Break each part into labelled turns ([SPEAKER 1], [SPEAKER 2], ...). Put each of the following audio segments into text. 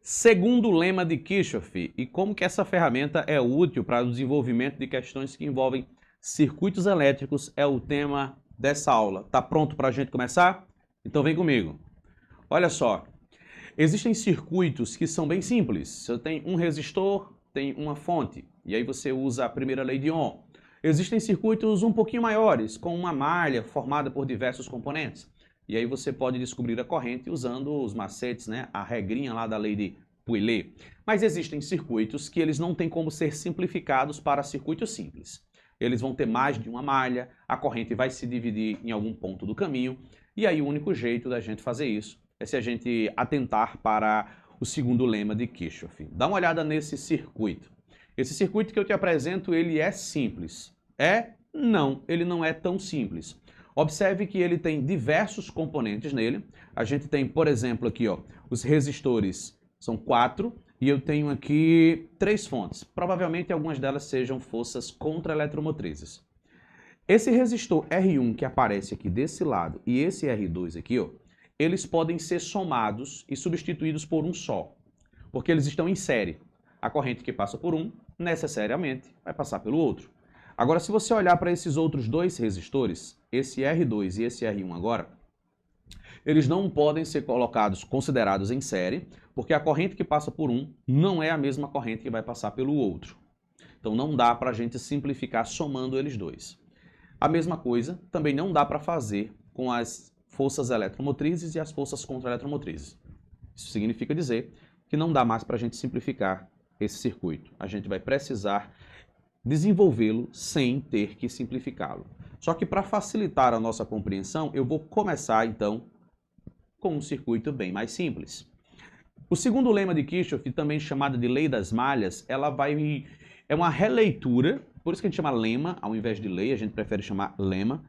[SPEAKER 1] Segundo lema de Kirchhoff, e como que essa ferramenta é útil para o desenvolvimento de questões que envolvem circuitos elétricos, é o tema dessa aula. Tá pronto para a gente começar? Então vem comigo. Olha só, existem circuitos que são bem simples. Você tem um resistor, tem uma fonte, e aí você usa a primeira lei de Ohm. Existem circuitos um pouquinho maiores, com uma malha formada por diversos componentes. E aí você pode descobrir a corrente usando os macetes, né? A regrinha lá da lei de Pouillet. Mas existem circuitos que eles não têm como ser simplificados para circuitos simples. Eles vão ter mais de uma malha, a corrente vai se dividir em algum ponto do caminho, e aí o único jeito da gente fazer isso é se a gente atentar para o segundo lema de Kirchhoff. Dá uma olhada nesse circuito. Esse circuito que eu te apresento, ele é simples. Não, ele não é tão simples. Observe que ele tem diversos componentes nele. A gente tem, por exemplo, aqui, ó, os resistores são 4 e eu tenho aqui 3 fontes. Provavelmente algumas delas sejam forças contra-eletromotrizes. Esse resistor R1 que aparece aqui desse lado e esse R2 aqui, ó, eles podem ser somados e substituídos por um só, porque eles estão em série. A corrente que passa por um, necessariamente, vai passar pelo outro. Agora, se você olhar para esses outros dois resistores, esse R2 e esse R1 agora, eles não podem ser considerados em série, porque a corrente que passa por um não é a mesma corrente que vai passar pelo outro. Então não dá para a gente simplificar somando eles dois. A mesma coisa também não dá para fazer com as forças eletromotrizes e as forças contra-eletromotrizes. Isso significa dizer que não dá mais para a gente simplificar esse circuito. A gente vai precisar desenvolvê-lo sem ter que simplificá-lo. Só que para facilitar a nossa compreensão, eu vou começar então com um circuito bem mais simples. O segundo lema de Kirchhoff, também chamado de lei das malhas, é uma releitura, por isso que a gente chama lema, ao invés de lei, a gente prefere chamar lema,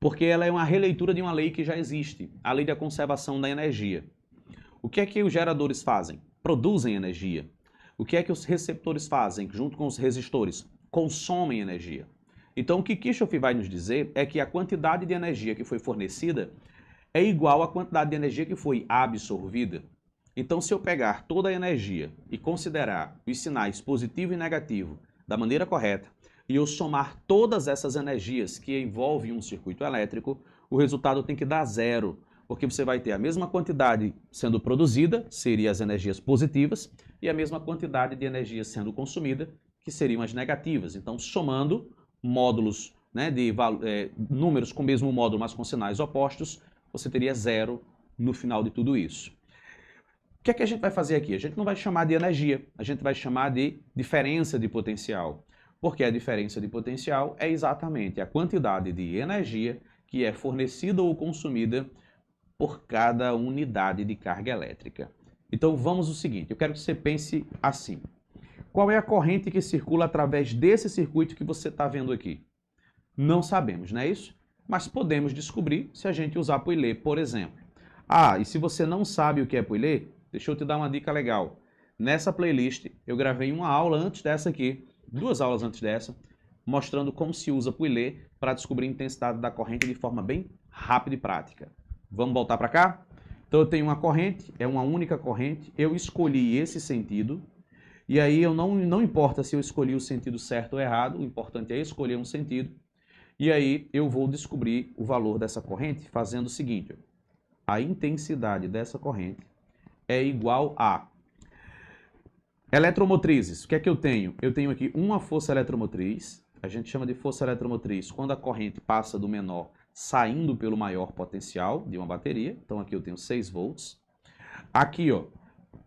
[SPEAKER 1] porque ela é uma releitura de uma lei que já existe, a lei da conservação da energia. O que é que os geradores fazem? Produzem energia. O que é que os receptores fazem, junto com os resistores? Consomem energia. Então, o que Kirchhoff vai nos dizer é que a quantidade de energia que foi fornecida é igual à quantidade de energia que foi absorvida. Então, se eu pegar toda a energia e considerar os sinais positivo e negativo da maneira correta, e eu somar todas essas energias que envolvem um circuito elétrico, o resultado tem que dar zero, porque você vai ter a mesma quantidade sendo produzida, seriam as energias positivas, e a mesma quantidade de energia sendo consumida, que seriam as negativas. Então, somando módulos, né, números com o mesmo módulo, mas com sinais opostos, você teria zero no final de tudo isso. O que é que a gente vai fazer aqui? A gente não vai chamar de energia, a gente vai chamar de diferença de potencial. Porque a diferença de potencial é exatamente a quantidade de energia que é fornecida ou consumida por cada unidade de carga elétrica. Então vamos ao seguinte, eu quero que você pense assim. Qual é a corrente que circula através desse circuito que você está vendo aqui? Não sabemos, não é isso? Mas podemos descobrir se a gente usar Pouillet, por exemplo. Ah, e se você não sabe o que é Pouillet, deixa eu te dar uma dica legal. Nessa playlist eu gravei uma aula antes dessa aqui, 2 aulas antes dessa, mostrando como se usa Pouillet para descobrir a intensidade da corrente de forma bem rápida e prática. Vamos voltar para cá? Então eu tenho uma corrente, é uma única corrente, eu escolhi esse sentido, e aí não importa se eu escolhi o sentido certo ou errado, o importante é escolher um sentido, e aí eu vou descobrir o valor dessa corrente fazendo o seguinte, a intensidade dessa corrente é igual a eletromotrizes. O que é que eu tenho? Eu tenho aqui uma força eletromotriz, a gente chama de força eletromotriz quando a corrente passa do menor saindo pelo maior potencial de uma bateria. Então aqui eu tenho 6 volts. Aqui, ó,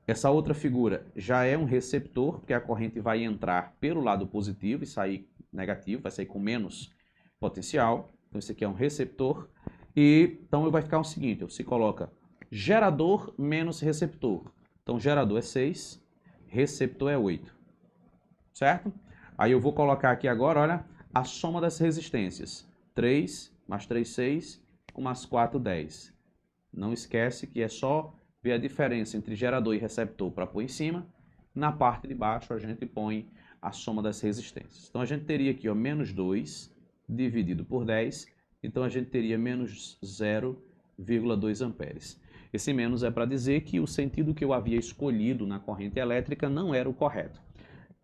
[SPEAKER 1] essa outra figura já é um receptor, porque a corrente vai entrar pelo lado positivo e sair negativo, vai sair com menos potencial. Então esse aqui é um receptor. E então vai ficar o seguinte, você coloca gerador menos receptor. Então gerador é 6, receptor é 8. Certo? Aí eu vou colocar aqui agora, olha, a soma das resistências. 3 mais 3, 6, mais 4, 10. Não esquece que é só ver a diferença entre gerador e receptor para pôr em cima. Na parte de baixo a gente põe a soma das resistências. Então a gente teria aqui, ó, menos 2 dividido por 10. Então a gente teria menos 0,2 amperes. Esse menos é para dizer que o sentido que eu havia escolhido na corrente elétrica não era o correto.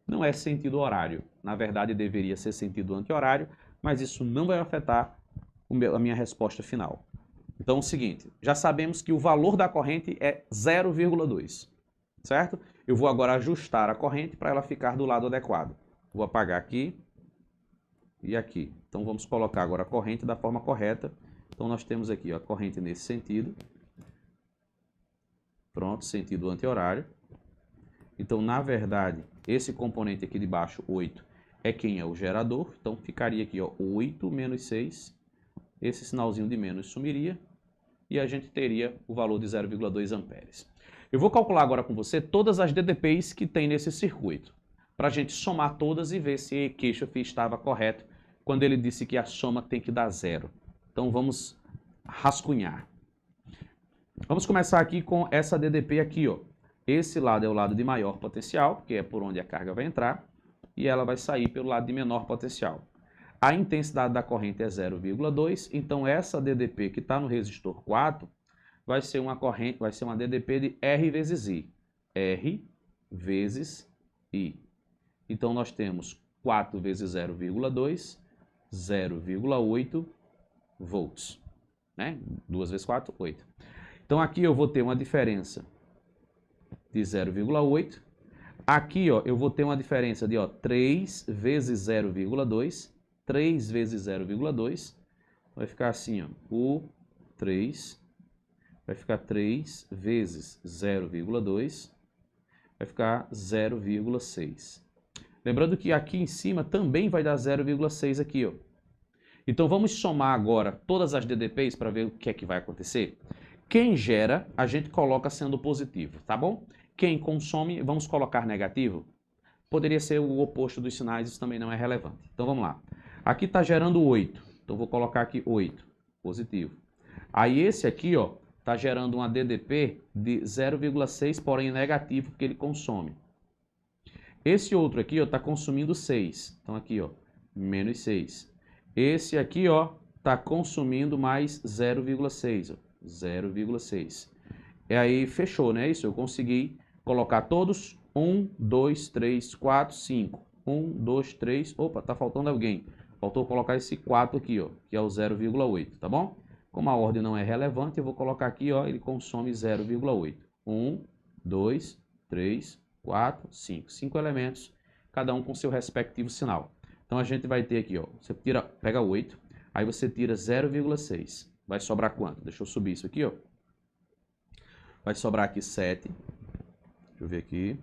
[SPEAKER 1] Não é sentido horário. Na verdade, deveria ser sentido anti-horário, mas isso não vai afetar a minha resposta final. Então, é o seguinte, já sabemos que o valor da corrente é 0,2, certo? Eu vou agora ajustar a corrente para ela ficar do lado adequado. Vou apagar aqui e aqui. Então, vamos colocar agora a corrente da forma correta. Então, nós temos aqui a corrente nesse sentido. Pronto, sentido anti-horário. Então, na verdade, esse componente aqui de baixo, 8, é quem é o gerador. Então, ficaria aqui, ó, 8 menos 6. Esse sinalzinho de menos sumiria. E a gente teria o valor de 0,2 amperes. Eu vou calcular agora com você todas as DDPs que tem nesse circuito, para a gente somar todas e ver se Kirchhoff estava correto quando ele disse que a soma tem que dar 0. Então vamos rascunhar. Vamos começar aqui com essa DDP aqui, ó. Esse lado é o lado de maior potencial, que é por onde a carga vai entrar, e ela vai sair pelo lado de menor potencial. A intensidade da corrente é 0,2, então essa DDP que está no resistor 4 vai ser uma DDP de R vezes I. R vezes I. Então nós temos 4 vezes 0,2, 0,8 volts. Né? 2 vezes 4, 8. Então aqui eu vou ter uma diferença de 0,8. Aqui ó, eu vou ter uma diferença de 3 vezes 0,2. 3 vezes 0,2 vai ficar assim, ó, o 3 vai ficar 3 vezes 0,2 vai ficar 0,6. Lembrando que aqui em cima também vai dar 0,6 aqui, ó. Então vamos somar agora todas as DDPs para ver o que é que vai acontecer. Quem gera, a gente coloca sendo positivo, tá bom? Quem consome, vamos colocar negativo. Poderia ser o oposto dos sinais, isso também não é relevante. Então vamos lá. Aqui está gerando 8, então vou colocar aqui 8, positivo. Aí esse aqui, ó, está gerando uma DDP de 0,6, porém negativo, porque ele consome. Esse outro aqui, ó, está consumindo 6, então aqui, ó, menos 6. Esse aqui, ó, está consumindo mais 0,6, ó, 0,6. E aí fechou, né? Isso, eu consegui colocar todos, 1, 2, 3, 4, 5. 1, 2, 3, opa, tá faltando alguém. Faltou colocar esse 4 aqui, ó, que é o 0,8, tá bom? Como a ordem não é relevante, eu vou colocar aqui, ó, ele consome 0,8. 1, 2, 3, 4, 5. 5 elementos, cada um com seu respectivo sinal. Então a gente vai ter aqui, ó, você pega 8, aí você tira 0,6. Vai sobrar quanto? Deixa eu subir isso aqui, ó. Vai sobrar aqui 7. Deixa eu ver aqui.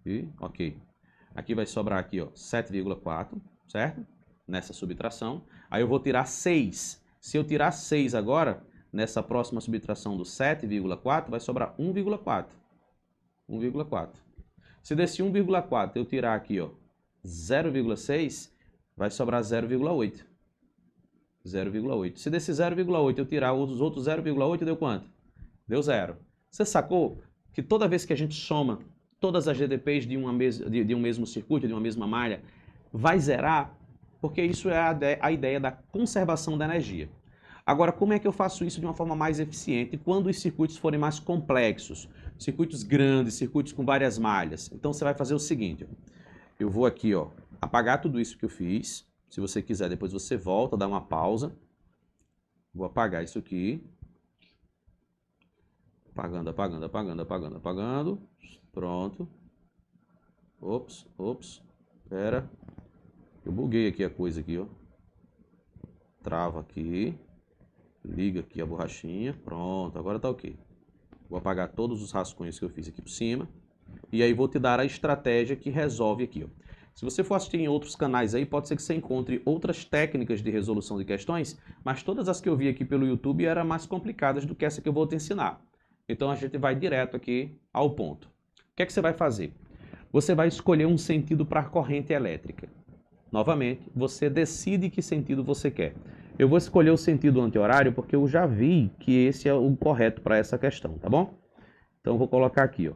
[SPEAKER 1] E, ok. Aqui vai sobrar aqui, ó, 7,4, certo? Nessa subtração. Aí eu vou tirar 6. Se eu tirar 6 agora, nessa próxima subtração do 7,4, vai sobrar 1,4. 1,4. Se desse 1,4 eu tirar aqui, ó, 0,6, vai sobrar 0,8. 0,8. Se desse 0,8 eu tirar os outros 0,8, deu quanto? Deu 0. Você sacou que toda vez que a gente soma todas as GDPs de um mesmo circuito, de uma mesma malha, vai zerar? Porque isso é a ideia da conservação da energia. Agora, como é que eu faço isso de uma forma mais eficiente quando os circuitos forem mais complexos? Circuitos grandes, circuitos com várias malhas. Então, você vai fazer o seguinte. Eu vou aqui, ó, apagar tudo isso que eu fiz. Se você quiser, depois você volta, dá uma pausa. Vou apagar isso aqui. Apagando, apagando, apagando, apagando, apagando. Pronto. Ops, ops. Espera. Eu buguei aqui a coisa aqui, ó. Trava aqui. Liga aqui a borrachinha. Pronto, agora tá ok. Vou apagar todos os rascunhos que eu fiz aqui por cima. E aí vou te dar a estratégia que resolve aqui, ó. Se você for assistir em outros canais aí, pode ser que você encontre outras técnicas de resolução de questões, mas todas as que eu vi aqui pelo YouTube eram mais complicadas do que essa que eu vou te ensinar. Então a gente vai direto aqui ao ponto. O que é que você vai fazer? Você vai escolher um sentido para a corrente elétrica. Novamente, você decide que sentido você quer. Eu vou escolher o sentido anti-horário porque eu já vi que esse é o correto para essa questão, tá bom? Então eu vou colocar aqui, ó.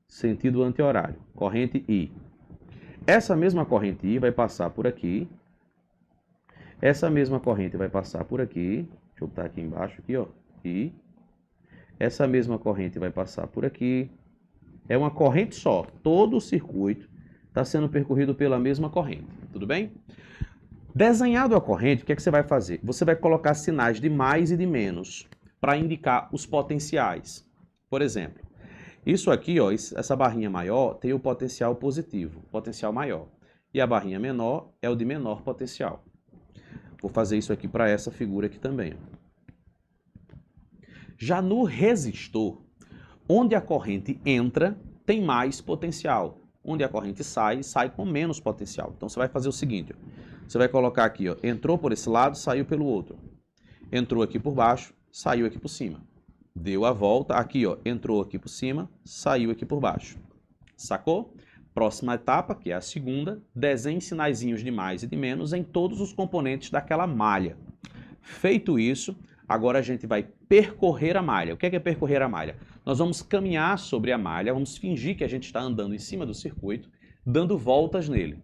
[SPEAKER 1] Sentido anti-horário, corrente I. Essa mesma corrente I vai passar por aqui. Essa mesma corrente vai passar por aqui. Deixa eu botar aqui embaixo, aqui, ó. I. Essa mesma corrente vai passar por aqui. É uma corrente só. Todo o circuito está sendo percorrido pela mesma corrente. Tudo bem? Desenhado a corrente, o que é que você vai fazer? Você vai colocar sinais de mais e de menos para indicar os potenciais. Por exemplo, isso aqui, ó, essa barrinha maior tem o potencial positivo, potencial maior. E a barrinha menor é o de menor potencial. Vou fazer isso aqui para essa figura aqui também. Já no resistor, onde a corrente entra, tem mais potencial. Onde a corrente sai, sai com menos potencial. Então você vai fazer o seguinte, ó. Você vai colocar aqui, ó, entrou por esse lado, saiu pelo outro. Entrou aqui por baixo, saiu aqui por cima. Deu a volta, aqui, ó, entrou aqui por cima, saiu aqui por baixo. Sacou? Próxima etapa, que é a segunda, desenhe sinaizinhos de mais e de menos em todos os componentes daquela malha. Feito isso, agora a gente vai percorrer a malha. O que é percorrer a malha? Nós vamos caminhar sobre a malha, vamos fingir que a gente está andando em cima do circuito, dando voltas nele.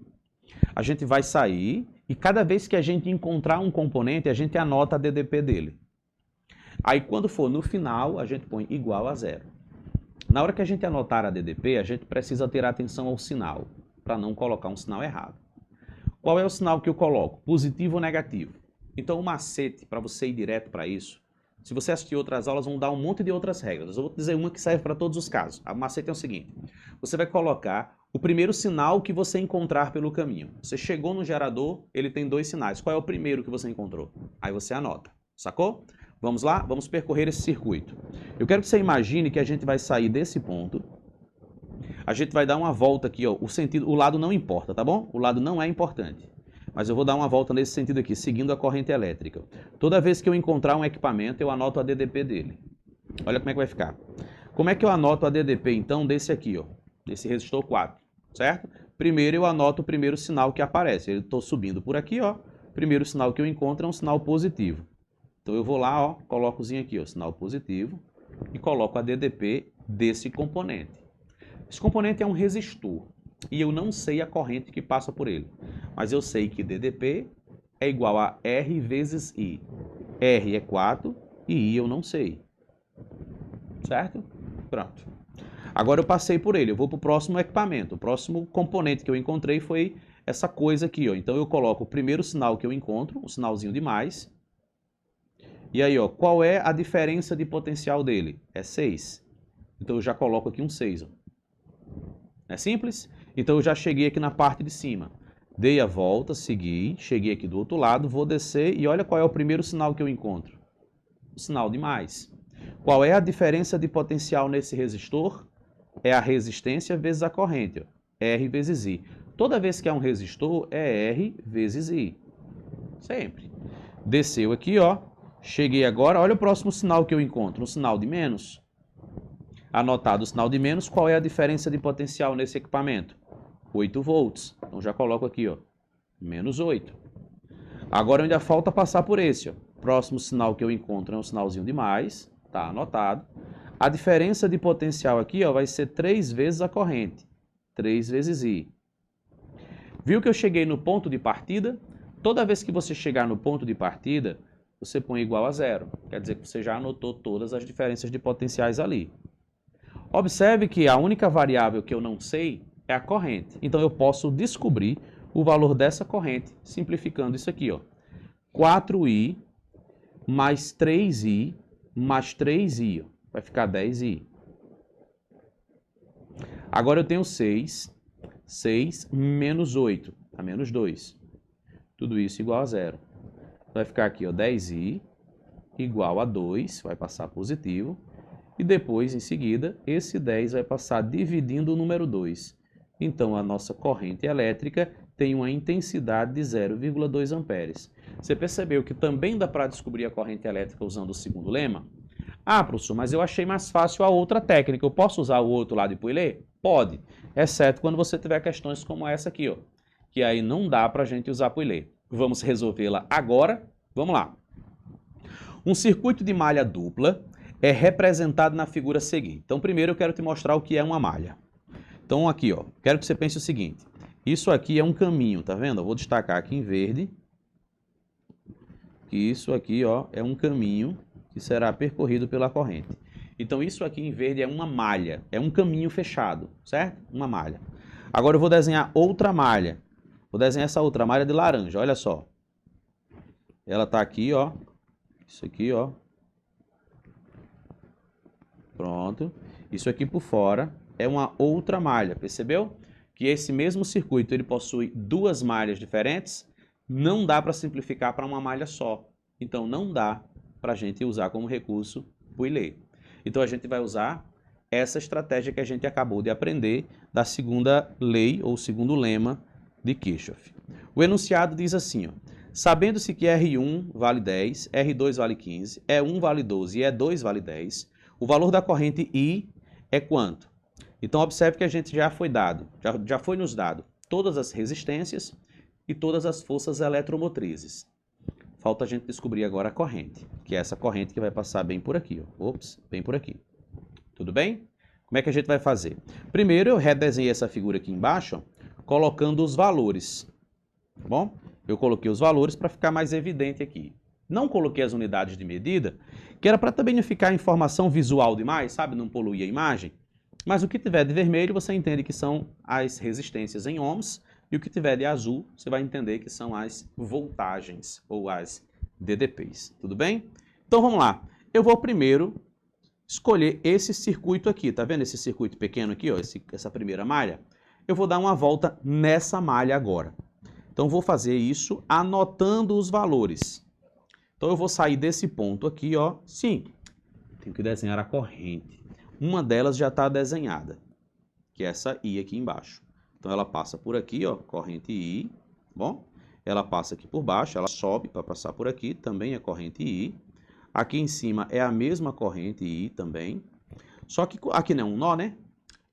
[SPEAKER 1] A gente vai sair e cada vez que a gente encontrar um componente, a gente anota a DDP dele. Aí quando for no final, a gente põe igual a 0. Na hora que a gente anotar a DDP, a gente precisa ter atenção ao sinal, para não colocar um sinal errado. Qual é o sinal que eu coloco? Positivo ou negativo? Então o macete, para você ir direto para isso, se você assistir outras aulas, vão dar um monte de outras regras. Eu vou dizer uma que serve para todos os casos. O macete é o seguinte, você vai colocar o primeiro sinal que você encontrar pelo caminho. Você chegou no gerador, ele tem 2 sinais. Qual é o primeiro que você encontrou? Aí você anota, sacou? Vamos lá? Vamos percorrer esse circuito. Eu quero que você imagine que a gente vai sair desse ponto. A gente vai dar uma volta aqui, ó. O lado não importa, tá bom? O lado não é importante. Mas eu vou dar uma volta nesse sentido aqui, seguindo a corrente elétrica. Toda vez que eu encontrar um equipamento, eu anoto a DDP dele. Olha como é que vai ficar. Como é que eu anoto a DDP, então, desse aqui, ó? Desse resistor 4, certo? Primeiro eu anoto o primeiro sinal que aparece. Eu estou subindo por aqui, ó. Primeiro sinal que eu encontro é um sinal positivo. Então eu vou lá, ó, colocozinho aqui, ó, sinal positivo, e coloco a DDP desse componente. Esse componente é um resistor, e eu não sei a corrente que passa por ele. Mas eu sei que DDP é igual a R vezes I. R é 4 e I eu não sei. Certo? Pronto. Agora eu passei por ele, eu vou para o próximo equipamento. O próximo componente que eu encontrei foi essa coisa aqui, ó. Então eu coloco o primeiro sinal que eu encontro, um sinalzinho de mais. E aí, ó, qual é a diferença de potencial dele? É 6. Então eu já coloco aqui um 6. Ó. É simples? Então eu já cheguei aqui na parte de cima. Dei a volta, segui, cheguei aqui do outro lado, vou descer e olha qual é o primeiro sinal que eu encontro. O sinal de mais. Qual é a diferença de potencial nesse resistor? É a resistência vezes a corrente. Ó. R vezes I. Toda vez que é um resistor, é R vezes I. Sempre. Desceu aqui, ó. Cheguei agora, olha o próximo sinal que eu encontro, um sinal de menos. Anotado o sinal de menos, qual é a diferença de potencial nesse equipamento? 8 volts. Então já coloco aqui, ó, menos 8. Agora ainda falta passar por esse, ó. Próximo sinal que eu encontro é um sinalzinho de mais, tá anotado. A diferença de potencial aqui, ó, vai ser 3 vezes a corrente, 3 vezes I. Viu que eu cheguei no ponto de partida? Toda vez que você chegar no ponto de partida, você põe igual a 0. Quer dizer que você já anotou todas as diferenças de potenciais ali. Observe que a única variável que eu não sei é a corrente. Então eu posso descobrir o valor dessa corrente simplificando isso aqui, ó. 4i mais 3i mais 3i, ó. Vai ficar 10i. Agora eu tenho 6 menos 8, a menos 2. Tudo isso igual a 0. Vai ficar aqui, ó, 10i igual a 2, vai passar positivo. E depois, em seguida, esse 10 vai passar dividindo o número 2. Então, a nossa corrente elétrica tem uma intensidade de 0,2 amperes. Você percebeu que também dá para descobrir a corrente elétrica usando o segundo lema? Ah, professor, mas eu achei mais fácil a outra técnica. Eu posso usar o outro lado de Poilet? Pode, exceto quando você tiver questões como essa aqui, ó, que aí não dá para a gente usar Poilet. Vamos resolvê-la agora? Vamos lá. Um circuito de malha dupla é representado na figura seguinte. Então, primeiro eu quero te mostrar o que é uma malha. Então, aqui, ó, quero que você pense o seguinte. Isso aqui é um caminho, tá vendo? Eu vou destacar aqui em verde. Que isso aqui, ó, é um caminho que que será percorrido pela corrente. Então isso aqui em verde é uma malha, é um caminho fechado, certo? Uma malha. Agora eu vou desenhar outra malha. Vou desenhar essa outra malha de laranja, olha só. Ela está aqui, ó. Isso aqui, ó. Pronto. Isso aqui por fora é uma outra malha, percebeu? Que esse mesmo circuito ele possui duas malhas diferentes, não dá para simplificar para uma malha só. Então não dá para a gente usar como recurso o Euler. Então a gente vai usar essa estratégia que a gente acabou de aprender da segunda lei ou segundo lema de Kirchhoff. O enunciado diz assim, ó, sabendo-se que R1 vale 10, R2 vale 15, E1 vale 12 e E2 vale 10, o valor da corrente I é quanto? Então observe que a gente já foi nos dado todas as resistências e todas as forças eletromotrizes. Falta a gente descobrir agora a corrente, que é essa corrente que vai passar bem por aqui, ó. Ops, bem por aqui. Tudo bem? Como é que a gente vai fazer? Primeiro eu redesenhei essa figura aqui embaixo, ó, colocando os valores. Bom, eu coloquei os valores para ficar mais evidente aqui. Não coloquei as unidades de medida, que era para também não ficar informação visual demais, sabe? Não poluir a imagem. Mas o que tiver de vermelho você entende que são as resistências em ohms, e o que tiver de azul você vai entender que são as voltagens ou as DDPs. Tudo bem? Então vamos lá. Eu vou primeiro escolher esse circuito aqui. Tá vendo esse circuito pequeno aqui, ó, essa primeira malha? Eu vou dar uma volta nessa malha agora. Então vou fazer isso anotando os valores. Então eu vou sair desse ponto aqui, ó. Sim, tenho que desenhar a corrente. Uma delas já está desenhada, que é essa I aqui embaixo. Então ela passa por aqui, ó, corrente I, bom? Ela passa aqui por baixo, ela sobe para passar por aqui, também é corrente I. Aqui em cima é a mesma corrente I também. Só que aqui não é um nó, né?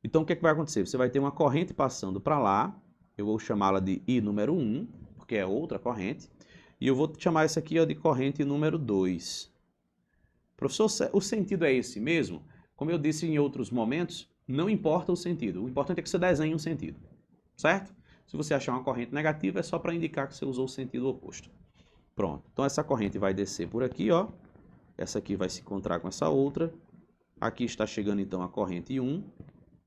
[SPEAKER 1] Então o que é que vai acontecer? Você vai ter uma corrente passando para lá, eu vou chamá-la de I número 1, porque é outra corrente. E eu vou chamar essa aqui, ó, de corrente número 2. Professor, o sentido é esse mesmo? Como eu disse em outros momentos, não importa o sentido. O importante é que você desenhe um sentido, certo? Se você achar uma corrente negativa, é só para indicar que você usou o sentido oposto. Pronto. Então essa corrente vai descer por aqui, ó. Essa aqui vai se encontrar com essa outra. Aqui está chegando então a corrente 1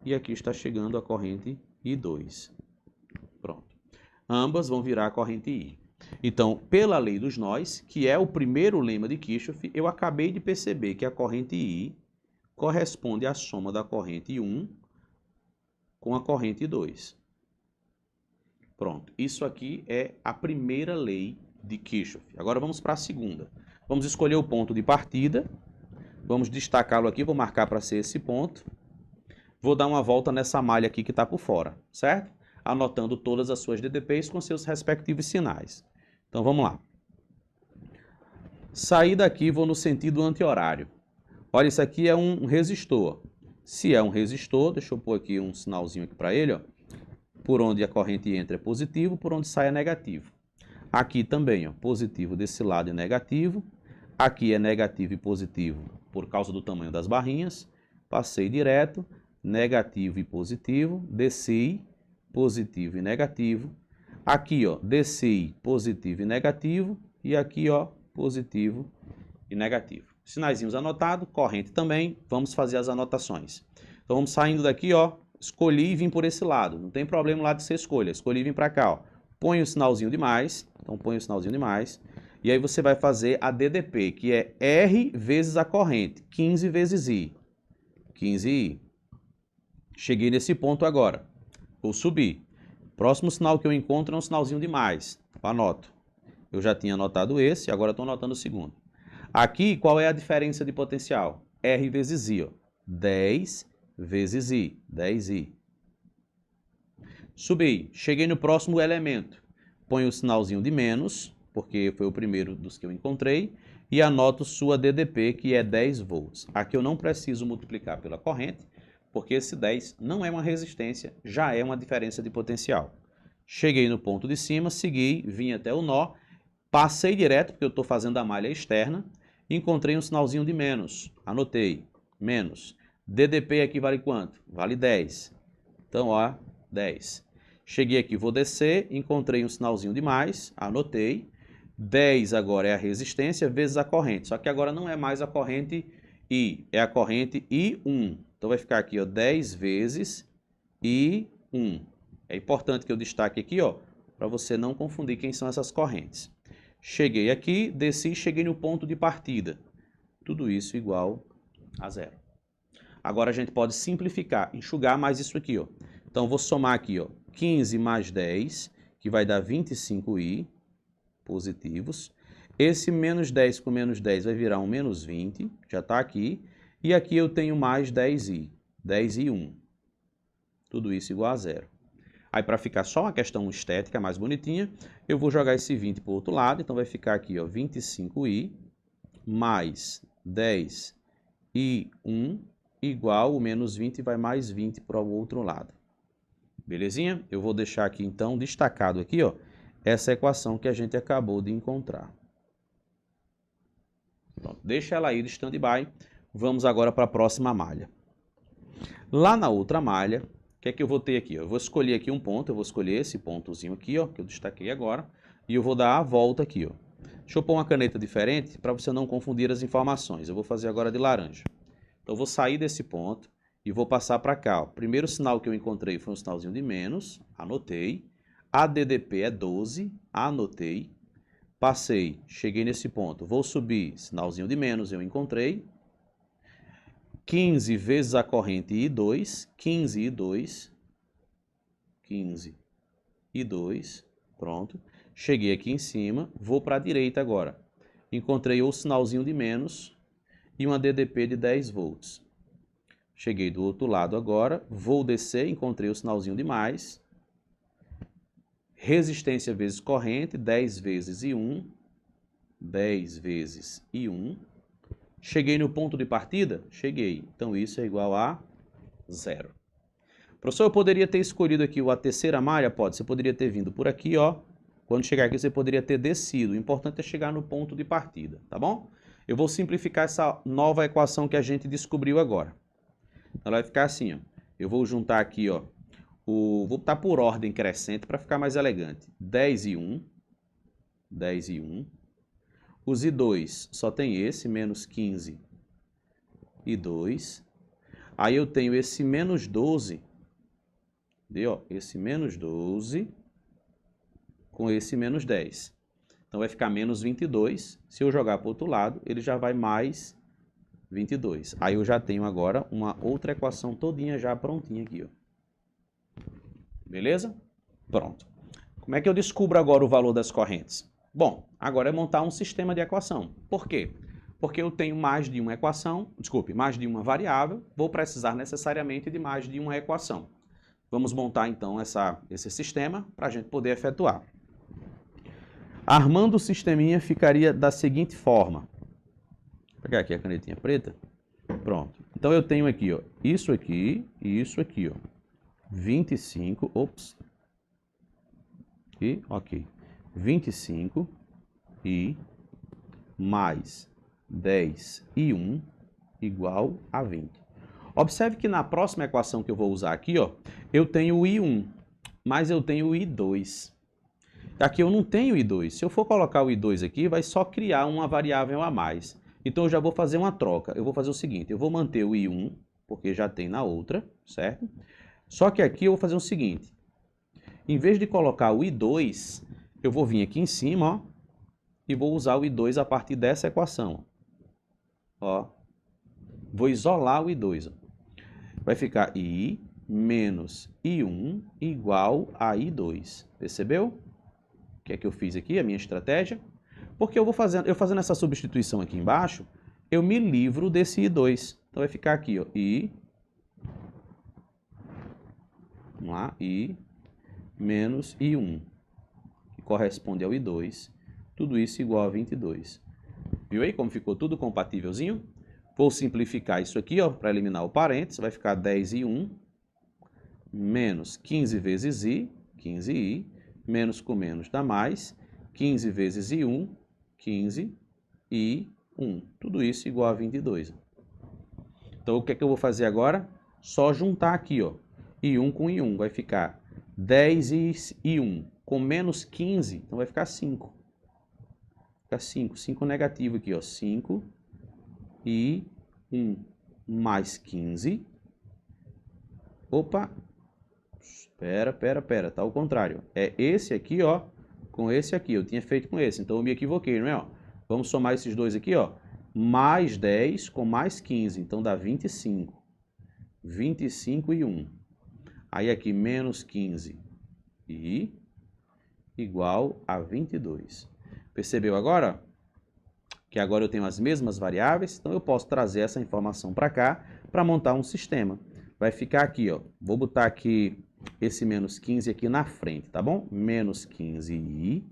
[SPEAKER 1] e aqui está chegando a corrente I2. Pronto. Ambas vão virar a corrente I. Então, pela lei dos nós, que é o primeiro lema de Kirchhoff, eu acabei de perceber que a corrente I corresponde à soma da corrente 1 com a corrente 2. Pronto, isso aqui é a primeira lei de Kirchhoff. Agora vamos para a segunda. Vamos escolher o ponto de partida, vamos destacá-lo aqui, vou marcar para ser esse ponto. Vou dar uma volta nessa malha aqui que está por fora, certo? Anotando todas as suas DDPs com seus respectivos sinais. Então vamos lá. Saí daqui, vou no sentido anti-horário. Olha, isso aqui é um resistor. Se é um resistor, deixa eu pôr aqui um sinalzinho aqui para ele, ó. Por onde a corrente entra é positivo, por onde sai é negativo. Aqui também, ó, positivo desse lado e negativo. Aqui é negativo e positivo por causa do tamanho das barrinhas. Passei direto, negativo e positivo, desci, positivo e negativo. Aqui, ó, desci, positivo e negativo. E aqui, ó, positivo e negativo. Sinaizinhos anotados, corrente também, vamos fazer as anotações. Então vamos saindo daqui, ó, escolhi e vim por esse lado, não tem problema lá de ser escolha, escolhi e vim para cá, ó. Põe o sinalzinho de mais, então põe o sinalzinho de mais, e aí você vai fazer a DDP, que é R vezes a corrente, 15 vezes I, 15I. Cheguei nesse ponto agora, vou subir. Próximo sinal que eu encontro é um sinalzinho de mais, anoto. Eu já tinha anotado esse, agora estou anotando o segundo. Aqui, qual é a diferença de potencial? R vezes I, ó. 10 vezes I, 10I. Subi, cheguei no próximo elemento. Ponho o sinalzinho de menos, porque foi o primeiro dos que eu encontrei, e anoto sua DDP, que é 10 volts. Aqui eu não preciso multiplicar pela corrente, porque esse 10 não é uma resistência, já é uma diferença de potencial. Cheguei no ponto de cima, segui, vim até o nó, passei direto, porque eu estou fazendo a malha externa, encontrei um sinalzinho de menos, anotei, menos. DDP aqui vale quanto? Vale 10. Então, ó, 10. Cheguei aqui, vou descer, encontrei um sinalzinho de mais, anotei. 10 agora é a resistência vezes a corrente. Só que agora não é mais a corrente I, é a corrente I1. Então vai ficar aqui, ó, 10 vezes I1. É importante que eu destaque aqui, ó, para você não confundir quem são essas correntes. Cheguei aqui, desci, cheguei no ponto de partida. Tudo isso igual a zero. Agora a gente pode simplificar, enxugar mais isso aqui, ó. Então vou somar aqui, ó, 15 mais 10, que vai dar 25i positivos. Esse menos 10 com menos 10 vai virar um menos 20, já está aqui. E aqui eu tenho mais 10i, 10i1. Tudo isso igual a zero. Aí para ficar só uma questão estética mais bonitinha, eu vou jogar esse 20 para o outro lado. Então vai ficar aqui, ó, 25i mais 10i1 igual o menos 20 vai mais 20 para o outro lado. Belezinha? Eu vou deixar aqui então destacado aqui, ó, essa equação que a gente acabou de encontrar. Pronto, deixa ela aí de stand-by. Vamos agora para a próxima malha. Lá na outra malha, o que é que eu vou ter aqui? Eu vou escolher aqui um ponto, eu vou escolher esse pontozinho aqui, ó, que eu destaquei agora, e eu vou dar a volta aqui, ó. Deixa eu pôr uma caneta diferente para você não confundir as informações. Eu vou fazer agora de laranja. Então eu vou sair desse ponto e vou passar para cá, ó. O primeiro sinal que eu encontrei foi um sinalzinho de menos, anotei. A DDP é 12, anotei. Passei, cheguei nesse ponto, vou subir, sinalzinho de menos, eu encontrei. 15 vezes a corrente I2, 15I2, 15I2, pronto. Cheguei aqui em cima, vou para a direita agora. Encontrei o sinalzinho de menos e uma DDP de 10 volts. Cheguei do outro lado agora, vou descer, encontrei o sinalzinho de mais. Resistência vezes corrente, 10 vezes I1, 10 vezes I1. Cheguei no ponto de partida? Cheguei. Então isso é igual a zero. Professor, eu poderia ter escolhido aqui a terceira malha? Pode. Você poderia ter vindo por aqui, ó. Quando chegar aqui, você poderia ter descido. O importante é chegar no ponto de partida, tá bom? Eu vou simplificar essa nova equação que a gente descobriu agora. Ela vai ficar assim, ó. Eu vou juntar aqui, ó. Vou botar por ordem crescente para ficar mais elegante. 10 e 1. 10 e 1. Os I2 só tem esse, menos 15 e 2. Aí eu tenho esse menos 12. Viu? Ó, esse menos 12 com esse menos 10. Então vai ficar menos 22. Se eu jogar para o outro lado, ele já vai mais 22. Aí eu já tenho agora uma outra equação todinha já prontinha aqui, ó. Beleza? Pronto. Como é que eu descubro agora o valor das correntes? Bom, agora é montar um sistema de equação. Por quê? Porque eu tenho mais de uma equação, mais de uma variável, vou precisar necessariamente de mais de uma equação. Vamos montar então esse sistema para a gente poder efetuar. Armando o sisteminha ficaria da seguinte forma. Vou pegar aqui a canetinha preta. Pronto. Então eu tenho aqui, ó, isso aqui e isso aqui, ó. 25, ops. E, ok. 25 e mais 10 e 1 igual a 20. Observe que na próxima equação que eu vou usar aqui, ó, eu tenho o I1, mas eu tenho o I2. Aqui eu não tenho o I2. Se eu for colocar o I2 aqui, vai só criar uma variável a mais. Então eu já vou fazer uma troca. Eu vou fazer o seguinte, eu vou manter o I1, porque já tem na outra, certo? Só que aqui eu vou fazer o seguinte, em vez de colocar o I2, eu vou vir aqui em cima, ó, e vou usar o I2 a partir dessa equação. Ó. Vou isolar o I2. Ó. Vai ficar I menos I1 igual a I2. Percebeu? O que é que eu fiz aqui, a minha estratégia? Porque eu fazendo essa substituição aqui embaixo, eu me livro desse I2. Então vai ficar aqui, ó, I, vamos lá, I menos I1, que corresponde ao I2. Tudo isso igual a 22. Viu aí como ficou tudo compatívelzinho? Vou simplificar isso aqui, ó, para eliminar o parênteses. Vai ficar 10 e 1 menos 15 vezes I, 15i, menos com menos dá mais, 15 vezes I1, 15 e 1. Tudo isso igual a 22. Então, o que é que eu vou fazer agora? Só juntar aqui, ó, I1 com I1. Vai ficar 10 e 1 com menos 15, então vai ficar 5. Fica 5. 5 negativo aqui, ó. 5 e 1 mais 15. Opa. Pera. Tá ao contrário. É esse aqui, ó, com esse aqui. Eu tinha feito com esse, então eu me equivoquei, não é? Ó. Vamos somar esses dois aqui, ó. Mais 10 com mais 15, então dá 25. 25 e 1. Aí aqui, menos 15 e igual a 22. Percebeu agora? Que agora eu tenho as mesmas variáveis, então eu posso trazer essa informação para cá para montar um sistema. Vai ficar aqui, ó. Vou botar aqui esse menos 15 aqui na frente, tá bom? Menos 15i.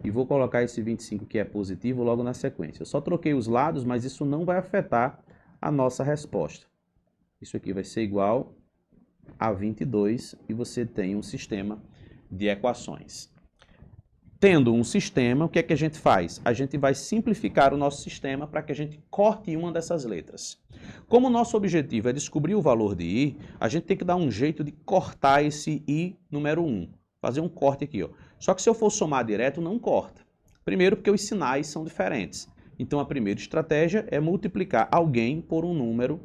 [SPEAKER 1] E vou colocar esse 25 que é positivo logo na sequência. Eu só troquei os lados, mas isso não vai afetar a nossa resposta. Isso aqui vai ser igual a 22 e você tem um sistema de equações. Tendo um sistema, o que é que a gente faz? A gente vai simplificar o nosso sistema para que a gente corte uma dessas letras. Como o nosso objetivo é descobrir o valor de i, a gente tem que dar um jeito de cortar esse i número 1. Fazer um corte aqui, ó. Só que se eu for somar direto, não corta. Primeiro porque os sinais são diferentes. Então a primeira estratégia é multiplicar alguém por um número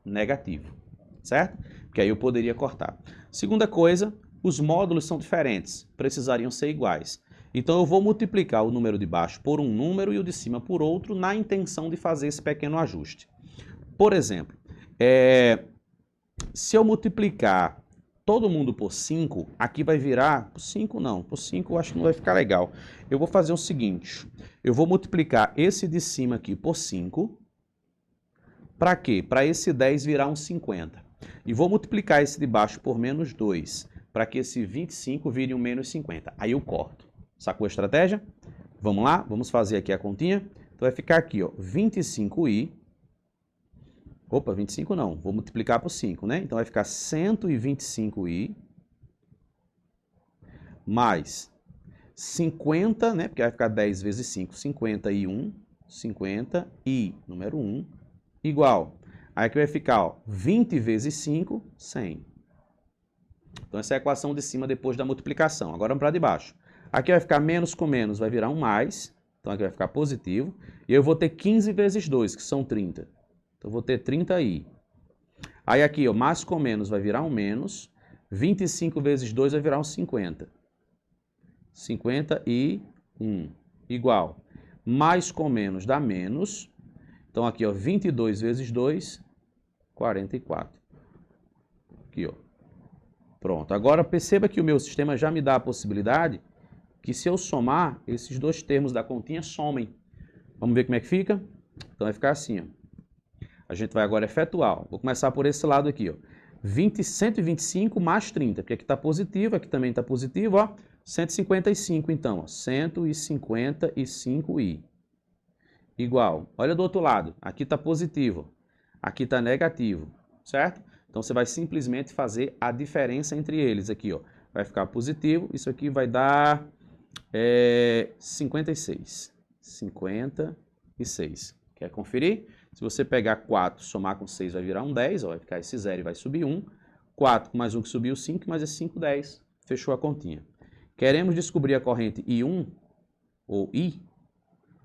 [SPEAKER 1] negativo, certo? Porque aí eu poderia cortar. Segunda coisa, os módulos são diferentes, precisariam ser iguais. Então eu vou multiplicar o número de baixo por um número e o de cima por outro na intenção de fazer esse pequeno ajuste. Por exemplo, se eu multiplicar todo mundo por 5, aqui vai virar, por 5 não, por 5 eu acho que não vai ficar legal. Eu vou fazer o seguinte, eu vou multiplicar esse de cima aqui por 5, para quê? Para esse 10 virar um 50. E vou multiplicar esse de baixo por menos 2, para que esse 25 vire um menos 50. Aí eu corto. Sacou a estratégia? Vamos lá? Vamos fazer aqui a continha. Então vai ficar aqui, ó, 25i. Opa, 25 não. Vou multiplicar por 5, né? Então vai ficar 125i mais 50, né? Porque vai ficar 10 vezes 5, 51. 50i, número 1, igual. Aí aqui vai ficar, ó, 20 vezes 5, 100. Então essa é a equação de cima depois da multiplicação. Agora vamos para de baixo. Aqui vai ficar menos com menos, vai virar um mais. Então aqui vai ficar positivo. E eu vou ter 15 vezes 2, que são 30. Então eu vou ter 30i. Aí aqui, ó, mais com menos vai virar um menos. 25 vezes 2 vai virar um 50. 51 igual. Mais com menos dá menos. Então aqui, ó, 22 vezes 2, 44. Aqui, ó. Pronto. Agora perceba que o meu sistema já me dá a possibilidade que se eu somar, esses dois termos da continha somem. Vamos ver como é que fica? Então vai ficar assim, ó. A gente vai agora efetuar. Vou começar por esse lado aqui, ó. 125 mais 30, porque aqui está positivo, aqui também está positivo, ó. 155 então, ó. 155i. Igual. Olha do outro lado, aqui está positivo, aqui está negativo, certo? Então você vai simplesmente fazer a diferença entre eles aqui, ó. Vai ficar positivo, isso aqui vai dar 56. 56. Quer conferir? Se você pegar 4, somar com 6, vai virar um 10, ó, vai ficar esse 0 e vai subir 1. 4 com mais 1 que subiu 5, mais esse 5, 10. Fechou a continha. Queremos descobrir a corrente I1, ou I.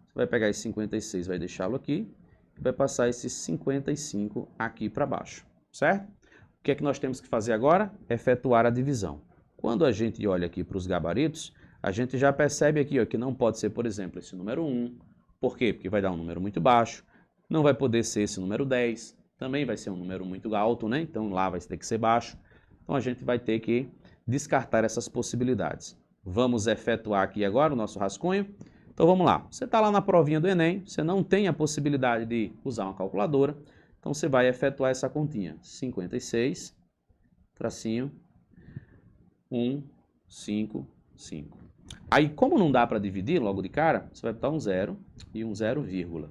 [SPEAKER 1] Você vai pegar esse 56, vai deixá-lo aqui, e vai passar esse 55 aqui para baixo, certo? O que é que nós temos que fazer agora? Efetuar a divisão. Quando a gente olha aqui para os gabaritos, a gente já percebe aqui, ó, que não pode ser, por exemplo, esse número 1. Por quê? Porque vai dar um número muito baixo. Não vai poder ser esse número 10. Também vai ser um número muito alto, né? Então lá vai ter que ser baixo. Então a gente vai ter que descartar essas possibilidades. Vamos efetuar aqui agora o nosso rascunho. Então vamos lá. Você está lá na provinha do Enem, você não tem a possibilidade de usar uma calculadora. Então você vai efetuar essa continha. 56, tracinho, 1, 5, 5. Aí, como não dá para dividir logo de cara, você vai botar um 0 e um 0, vírgula.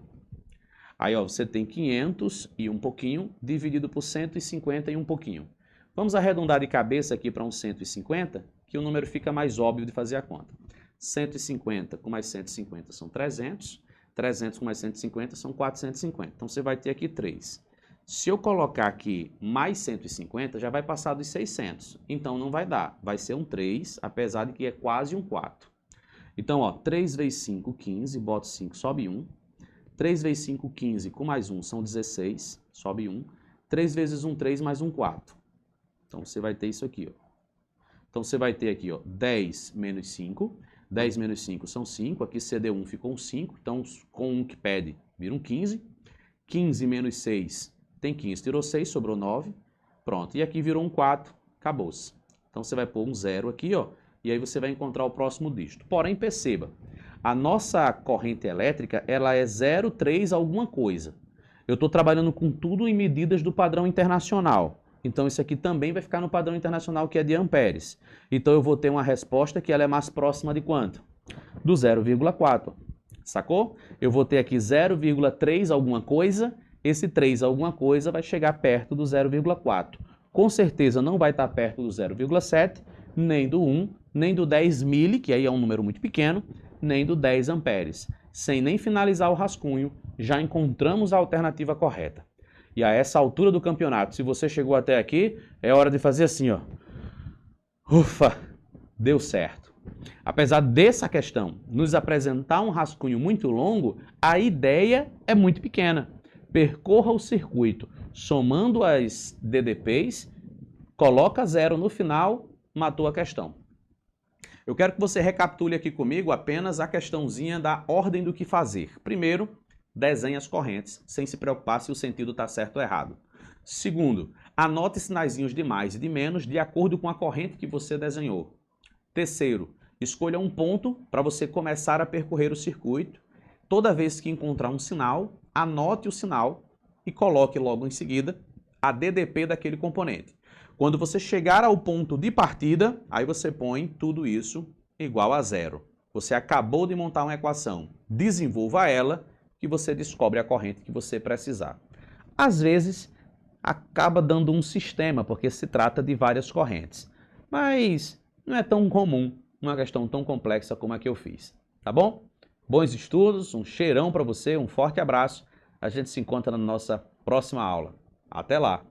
[SPEAKER 1] Aí, ó, você tem 500 e um pouquinho, dividido por 150 e um pouquinho. Vamos arredondar de cabeça aqui para um 150, que o número fica mais óbvio de fazer a conta. 150 com mais 150 são 300, 300 com mais 150 são 450. Então, você vai ter aqui 3. Se eu colocar aqui mais 150, já vai passar dos 600. Então, não vai dar. Vai ser um 3, apesar de que é quase um 4. Então, ó, 3 vezes 5, 15, boto 5, sobe 1. 3 vezes 5, 15, com mais 1 são 16, sobe 1. 3 vezes 1, 3, mais 1, 4. Então, você vai ter isso aqui, ó. Então, você vai ter aqui, ó, 10 menos 5. 10 menos 5 são 5. Aqui CD1 ficou um 5. Então, com 1 que pede, vira um 15. 15 menos 6 tem 15. Tirou 6, sobrou 9. Pronto. E aqui virou um 4. Acabou-se. Então, você vai pôr um 0 aqui, ó. E aí você vai encontrar o próximo dígito. Porém, perceba, a nossa corrente elétrica, ela é 0,3 alguma coisa. Eu estou trabalhando com tudo em medidas do padrão internacional. Então, isso aqui também vai ficar no padrão internacional, que é de amperes. Então, eu vou ter uma resposta que ela é mais próxima de quanto? Do 0,4. Sacou? Eu vou ter aqui 0,3 alguma coisa. Esse 3 alguma coisa vai chegar perto do 0,4. Com certeza não vai estar perto do 0,7, nem do 1, nem do 10 mili, que aí é um número muito pequeno, nem do 10 amperes. Sem nem finalizar o rascunho, já encontramos a alternativa correta. E a essa altura do campeonato, se você chegou até aqui, é hora de fazer assim, ó. Ufa, deu certo. Apesar dessa questão nos apresentar um rascunho muito longo, a ideia é muito pequena. Percorra o circuito somando as DDPs, coloca 0 no final, matou a questão. Eu quero que você recapitule aqui comigo apenas a questãozinha da ordem do que fazer. Primeiro, desenhe as correntes, sem se preocupar se o sentido está certo ou errado. Segundo, anote sinaizinhos de mais e de menos de acordo com a corrente que você desenhou. Terceiro, escolha um ponto para você começar a percorrer o circuito. Toda vez que encontrar um sinal, anote o sinal e coloque logo em seguida a DDP daquele componente. Quando você chegar ao ponto de partida, aí você põe tudo isso igual a 0. Você acabou de montar uma equação. Desenvolva ela que você descobre a corrente que você precisar. Às vezes, acaba dando um sistema, porque se trata de várias correntes. Mas não é tão comum uma questão tão complexa como a que eu fiz. Tá bom? Bons estudos, um cheirão para você, um forte abraço. A gente se encontra na nossa próxima aula. Até lá!